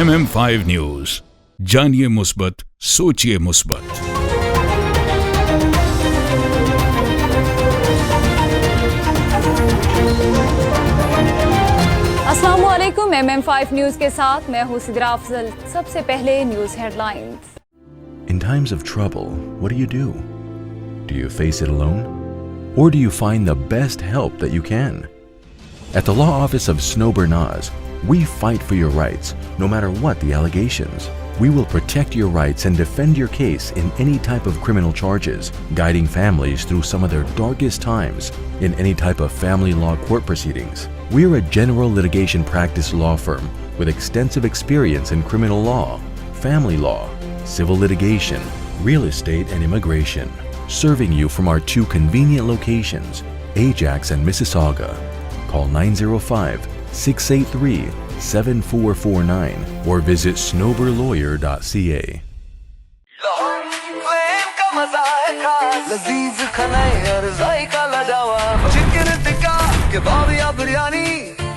MM5 news, जानिए मुस्बत, सोचिए मुस्बत। अस्सलामुअलैकुम, MM5 न्यूज के साथ मैं हूं सिद्रा अफजल। सबसे पहले news headlines. In times of trouble, what do? Do you face it alone? Or do you find the best help that you can? At the law office of Snow Bernaz, we fight for your rights, no matter what the allegations. We will protect your rights and defend your case in any type of criminal charges, guiding families through some of their darkest times in any type of family law court proceedings. We are a general litigation practice law firm with extensive experience in criminal law, family law, civil litigation, real estate, and immigration, serving you from our two convenient locations, Ajax and Mississauga. Call 905-683-7449 or visit snowberlawyer.ca.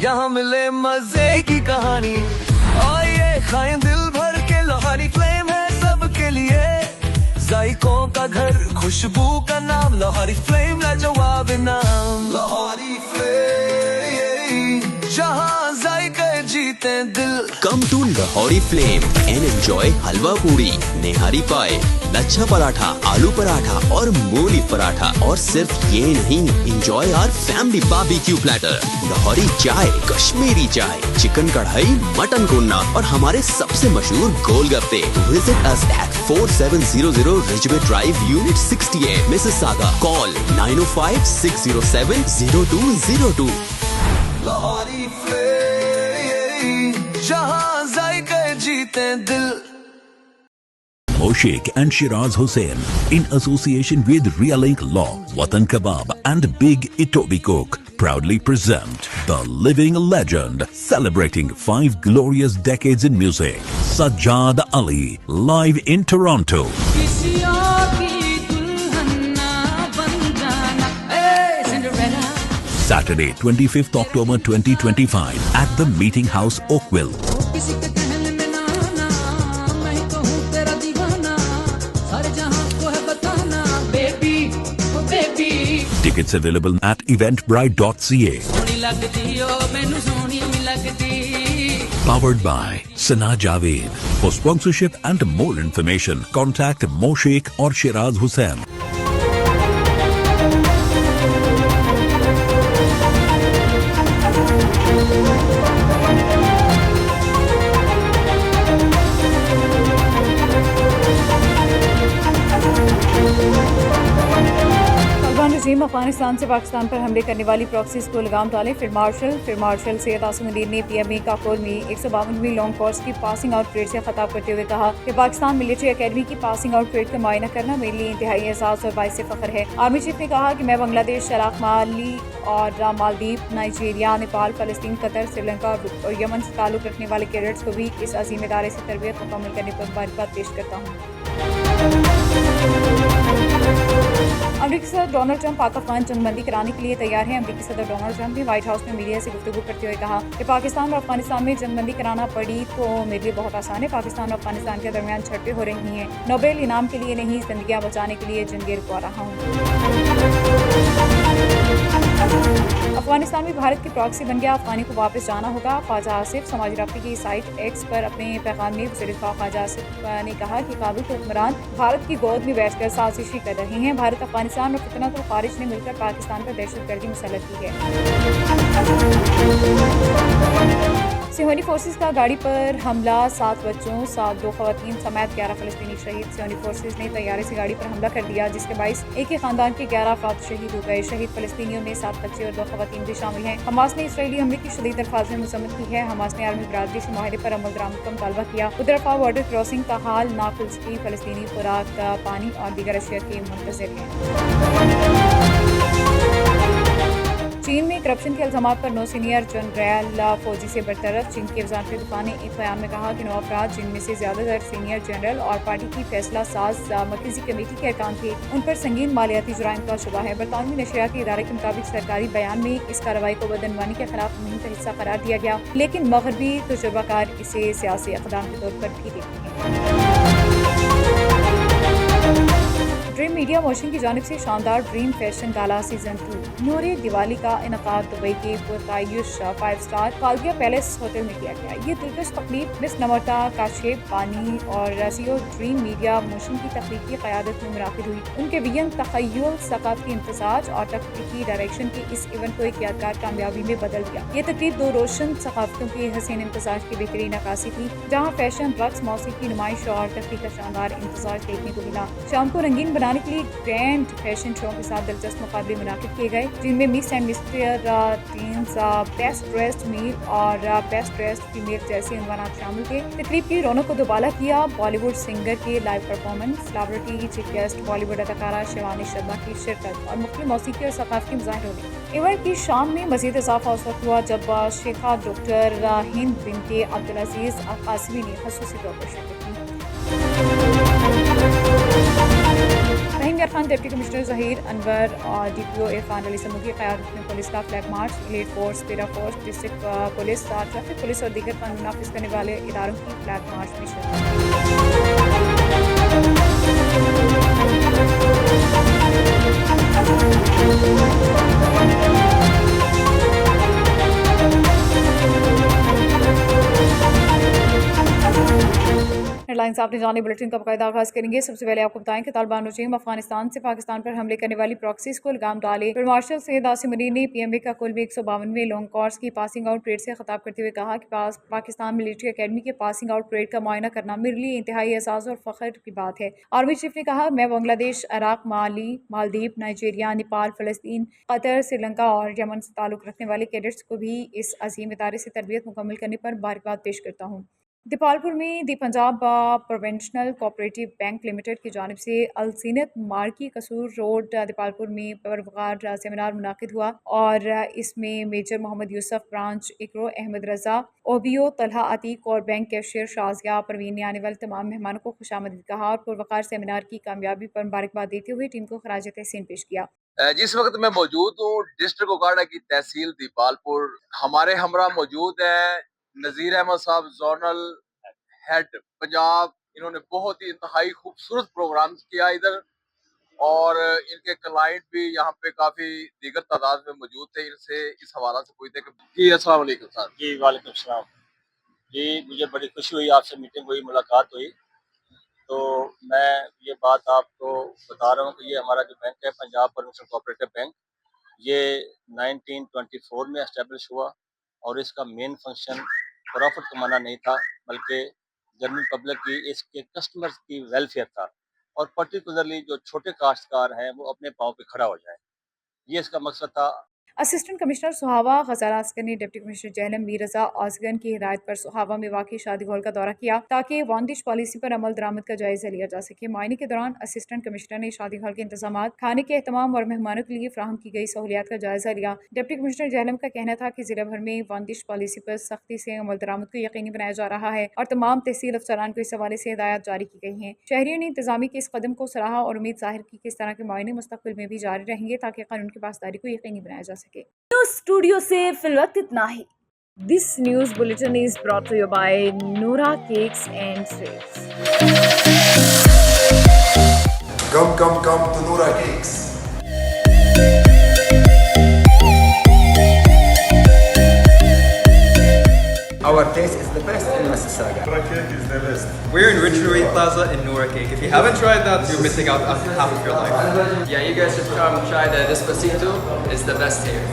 यहाँ मिले मजे की कहानी, आइए खाएं दिल भर के लोहारी फ्लेम है सबके लिए। जायकों का घर, खुशबू का नाम, लोहारी फ्लेम लाजवाब नाम। लोहारी फ्लेम, जहाँ जायके जीते दिल। Come to Lahori Flame and enjoy हलवा पूरी, नेहारी पाए, लच्छा पराठा, आलू पराठा और मूली पराठा। और सिर्फ ये नहीं, enjoy our family barbecue platter, Lahori चाय, कश्मीरी चाय, चिकन कढ़ाई, मटन कोन्ना और हमारे सबसे मशहूर गोलगप्पे। Visit us at 4700 Ridgeway Drive, Unit 68, Mississauga. Call 905-607-0202. Lahori flame, जहाँ जायके जीते दिल। Moshik and Shiraz Hussain, in association with Realink Law, Watan Kebab and Big Itobi Cook, proudly present the living legend celebrating 5 glorious decades in music, Sajjad Ali, live in Toronto. Saturday, 25th October 2025 at the Meeting House, Oakville. Tickets available at eventbrite.ca. Powered by Sana Javed. For sponsorship and more information, contact Moshik or Shiraz Hussain. Afghanistan से पाकिस्तान पर हमले करने वाली proxies को लगाम डालें। फिर martial Syed आसिमुद्दीन ने पीएमए काकोर में 152वीं लॉन्ग कोर्स की पासिंग आउट परेड से खिताब करते हुए कहा कि पाकिस्तान मिलिट्री एकेडमी की पासिंग आउट परेड का मुआयना करना मेरे लिए इंतहाई एहसास और बाइस फख्र है। आर्मी चीफ ने कहा कि मैं बांग्लादेश, इराक, माली और मालदीव, नाइजीरिया, नेपाल, फलस्तीन, कतर, श्रीलंका और यमन से ताल्लुक रखने वाले कैडेट्स को भी इस अजीम इदारे से तरबियत मुकम्मल करने पर मुबारकबाद पेश करता हूँ। अमेरिकी सदर डोनाल्ड ट्रंप पाक अफगान जंगबंदी कराने के लिए तैयार हैं। अमेरिकी सदर डोनाल्ड ट्रंप ने व्हाइट हाउस में मीडिया से गुफ्तगू करते हुए कहा कि पाकिस्तान और अफगानिस्तान में जंगबंदी कराना पड़ी तो मेरे लिए बहुत आसान है। पाकिस्तान और अफगानिस्तान के दरमियान झड़पें हो रही हैं। नोबेल इनाम के लिए नहीं, जिंदगियां बचाने के लिए जंगें रुकवा रहा हूँ। अफगानिस्तान में भारत की प्रॉक्सी बन गया, अफगानी को वापस जाना होगा। ख्वाजा आसिफ समाजी राब्ते की साइट एक्स पर अपने पैगाम में ख्वाजा आसिफ ने कहा कि काबुल के हुक्मरान भारत की गोद में बैठकर साजिशी कर रहे हैं। भारत, अफगानिस्तान और फितनत और खारिज ने मिलकर पाकिस्तान पर दहशतगर्दी मुसल्लत की है। सियोनी फोर्सेस का गाड़ी पर हमला, 7 बच्चों 2 खवातीन समेत 11 फलस्तीनी शहीद। सियोनी फोर्सेस ने तैयारे से गाड़ी पर हमला कर दिया जिसके बाइस एक ही खानदान के 11 अफराद शहीद हो गए। शहीद फलस्तीनियों में 7 बच्चे और 2 खवातीन भी शामिल हैं। हमास ने इसराइली हमले की शदीद अल्फाज में मजम्मत की है। हमास ने आर्मी बरादरी से माहिरे पर अमल दरामद का मुतालबा किया। उधर अफवाह बॉर्डर क्रॉसिंग का हाल नाखुलसकी, फलस्तीनी खुराक, पानी और दीगर अशिया के मुंतज़िर हैं। चीन में करप्शन के इल्जामात पर 9 सीनियर जनरल फौजी से बरतरफ। चीन की वज़ारत दिफा ने एक बयान में कहा कि 9 अफराद जिनमें से ज्यादातर सीनियर जनरल और पार्टी की फैसला साज मरकजी कमेटी के अरकान थे, उन पर संगीन मालियाती जुराइम का शुबा है। बरतानवी नशरियाती इदारे के मुताबिक सरकारी बयान में इस कार्रवाई को बदनवानी के खिलाफ मुहिम का हिस्सा करार दिया गया, लेकिन मगरबी तजुर्बाकार इसे सियासी इक़दाम के तौर पर भी देखते हैं। ड्रीम मीडिया मोशन की जानिब से शानदार ड्रीम फैशन गाला सीजन 2 नूरे दिवाली का इनकाद दुबई के पुरतायुश 5 स्टार खालदिया पैलेस होटल में किया गया। ये दिलकश तकलीफ मिस नमरता काशिफ बानी और सीईओ ड्रीम मीडिया मोशन की तख्लीकी क़यादत में मुनाकिद हुई। उनके वियन तखय्युल सकाफती इम्तिज़ाज और तकनीकी डायरेक्शन के इस इवेंट को एक यादगार कामयाबी में बदल दिया। ये तकरीब 2 रोशन सकाफतों के हसीन इम्तिज़ाज की बेहतरीन अक्कासी थी, जहाँ फैशन, रक्स, मौसीकी, नुमाइश और तफरीह का शानदार इम्तिज़ाज देखने को मिला। शाम को रंगीन बनाने के लिए ग्रैंड फैशन शो के साथ दिलचस्प मुकाबले मुनाकिद किए गए, जिनमें miss and mister teens, best dressed male और बेस्ट ड्रेस्ड फीमेल जैसे उन्वान शामिल थे। तकरीब की रौनक को दोबाला किया बॉलीवुड सिंगर के live performance, celebrity chief guest Bollywood अदाकारा शिवानी शर्मा की शिरकत और मुख्तलिफ मौसीकी और सकाफती मुज़ाहिर हुए। इवेंट की शाम में मज़ीद इजाफा उस वक्त हुआ जब शेखा डॉक्टर हिंद बिनते अब्दुल-अज़ीज़ अल-कासिमी ने खसूसी तौर पर शिरकत की। रहीम खान, डिप्टी कमिश्नर ज़हीर अनवर और DPO इरफान अली समू की क़यादत में पुलिस का flag march, elite force, para force, district police, traffic police और दीगर कानून नाफिज करने वाले इदारों की फ्लैग मार्च में हेडलाइंस आपने जाने बुलेटिन का बाकायदा आगाज करेंगे। सबसे पहले आपको बताएं कि तालिबान रजीम अफगानिस्तान से पाकिस्तान पर हमले करने वाली प्रॉक्सीज को लगाम डाले। फील्ड मार्शल सैयद आसिम मुनीर ने PMA का कुल 152वें लॉन्ग कोर्स की पासिंग आउट परेड से खिताब करते हुए कहा कि पाकिस्तान मिलिट्री अकेडमी के पासिंग आउट परेड का मुआयना करना मेरे लिए इंतहाई एहसास और फख्र की बात है। आर्मी चीफ ने कहा, मैं बांग्लादेश, इराक, माली, मालदीव, नाइजीरिया, नेपाल, फ़लस्तीन, कतर, श्रीलंका और यमन से ताल्लुक़ रखने वाले कैडेट्स को भी इस अजीम इदारे से तरबियत मुकम्मल करने पर मुबारकबाद पेश करता हूँ। दीपालपुर में दी पंजाब प्रोवेंशनल कोऑपरेटिव बैंक लिमिटेड की जानिब से अलसीनत मार्की कसूर रोड दीपालपुर में परवकार सेमिनार मुनाकिद हुआ और इसमें मेजर मोहम्मद यूसुफ, ब्रांच इकरो, अहमद रजा, OBO तलहा अतीक और बैंक कैशियर शाजिया परवीन ने आने वाले तमाम मेहमानों को खुशामदीद कहा और पुरवकार सेमिनार की कामयाबी पर मुबारकबाद देते हुए टीम को खराज तहसीन पेश किया। जिस वक्त मैं मौजूद हूँ डिस्ट्रिक्ट ओगाड़ा की तहसील दीपालपुर, हमारे हमरा मौजूद है नज़ीर अहमद साहब, जोनल हेड पंजाब। इन्होंने बहुत ही इंतहाई खूबसूरत प्रोग्राम किया इधर और इनके क्लाइंट भी यहाँ पे काफी दीगर तादाद में मौजूद थे। इनसे इस हवाला से पूछते कि अस्सलाम वालेकुम सर। जी वालेकुम सलाम जी, मुझे बड़ी खुशी हुई, आपसे मीटिंग हुई, मुलाकात हुई। तो मैं ये बात आपको बता रहा हूँ कि ये हमारा जो बैंक है पंजाब प्रोविंशियल कोऑपरेटिव बैंक, ये 1924 में एस्टेब्लिश हुआ और इसका मेन फंक्शन प्रॉफिट कमाना नहीं था, बल्कि जनरल पब्लिक की, इसके कस्टमर्स की वेलफेयर था और पर्टिकुलरली जो छोटे काश्तकार हैं वो अपने पाँव पे खड़ा हो जाए, ये इसका मकसद था। असिस्टेंट कमिश्नर सुहावा ग़ज़ाल आस्कर ने डिप्टी कमिश्नर जहलम मीरज़ा ऑज़गन की हिदायत पर सुहावा में वाक़ई शादी हॉल का दौरा किया ताकि वन डिश पॉलिसी पर अमल दरामद का जायजा लिया जा सके। मुआयने के दौरान असिस्टेंट कमिश्नर ने शादी हॉल के इंतजाम, खाने के एहतमाम और मेहमानों के लिए फ्राहम की गई सहूलियात का जायजा लिया। डिप्टी कमिश्नर जहलम का कहना था कि जिला भर में वन डिश पॉलिसी पर सख्ती से अमल दरामद को यकीनी बनाया जा रहा है और तमाम तहसील अफसरान को इस हवाले से हिदायत जारी की गई हैं। शहरियों ने इंतजामी के इस कदम को सराहा और उम्मीद जाहिर की कि इस तरह के मुआयने मुस्तकबिल में भी जारी रहेंगे ताकि कानून की पासदारी को यकीनी बनाया जा सके। स्टूडियो से फिलवक्त इतना ही। This news bulletin is brought to you by Noura cakes and sweets. Come to Noura Cakes. Our taste is the best in Mississauga. Noura Cake is the best. We're in Ridgeway Plaza in Noura Cake. If you haven't tried that, you're missing out on half of your life. Yeah, you guys should come try the Despacito. It's the best here.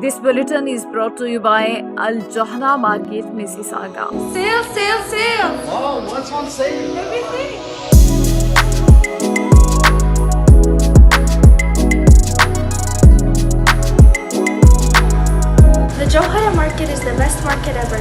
This bulletin is brought to you by Al Johna Market, Mississauga. Sale! Wow, what's on sale? Everything! The Johara Market is the best market ever.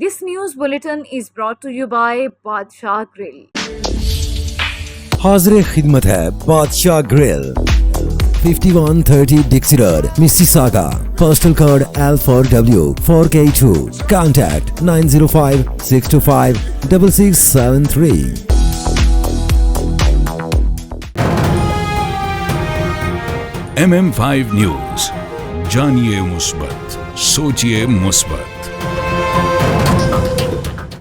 This news bulletin is brought to you by Badshah Grill. हाज़िर खिदमत है बादशाह grill 5130 Dixie Road, Mississauga. Postal code L4W 4K2. Contact 905-625-6673. MM5 news, जानिए मुस्बत, सोचिए मुस्बत।